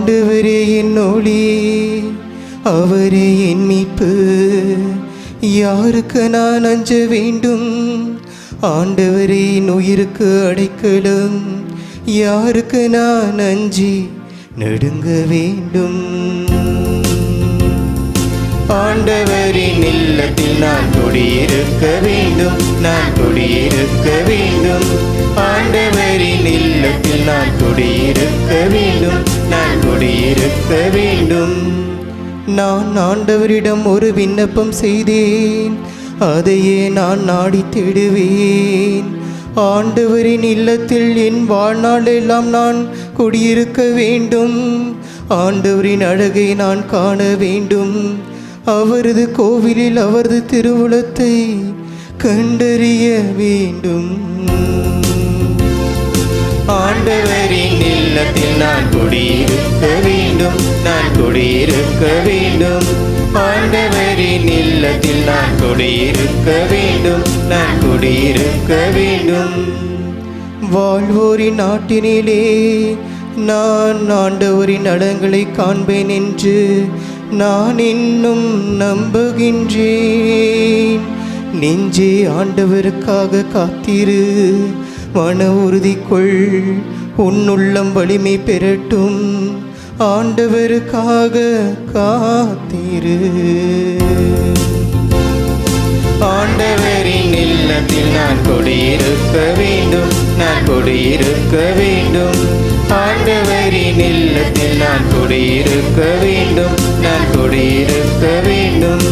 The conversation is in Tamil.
ஆண்டவரே என் ஒளி, அவரே என் மீட்பு, யாருக்கு நான் அஞ்ச வேண்டும்? ஆண்டவரே என் உயிருக்கு அடைக்கலம், யாருக்கு நான் அஞ்சி நடுங்க வேண்டும்? ஆண்டவரின் இல்லத்தில் நான் குடியிருக்க வேண்டும், நான் குடியிருக்க வேண்டும். ஆண்டவரின் இல்லத்தில் நான் குடியிருக்க வேண்டும், நான் குடியிருக்க வேண்டும். நான் ஆண்டவரிடம் ஒரு விண்ணப்பம் செய்தேன், அதையே நான் நாடி தேடுவேன். ஆண்டவரின் இல்லத்தில் என் வாழ்நாள் எல்லாம் நான் குடியிருக்க வேண்டும். ஆண்டவரின் அழகை நான் காண வேண்டும். அவரது கோவிலில் அவரது திருவுளத்தை கண்டறிய வேண்டும். ஆண்டவரின் இல்லத்தில் நான் குடியிருக்க வேண்டும், நான் குடியிருக்க வேண்டும். ஆண்டவரின் இல்லத்தில் நான் குடியிருக்க வேண்டும், நான் குடியிருக்க வேண்டும். வாழ்வோரின் நாட்டினிலே நான் ஆண்டவரின் நலங்களை காண்பேன் என்று நான் இன்னும் நம்புகின்றேன். நெஞ்சே ஆண்டவருக்காக காத்திரு, மன உறுதி கொள், உன்னுள்ளம் வலிமை பெறட்டும். ஆண்டவருக்காக காத்திரு. ஆண்டவரின் இல்லத்தில் நான் குடியிருக்க வேண்டும், நான் குடியிருக்க வேண்டும். ஆண்டவரின் இல்லத்தில் நான் குடியிருக்க வேண்டும், நான் குடியிருக்க வேண்டும்.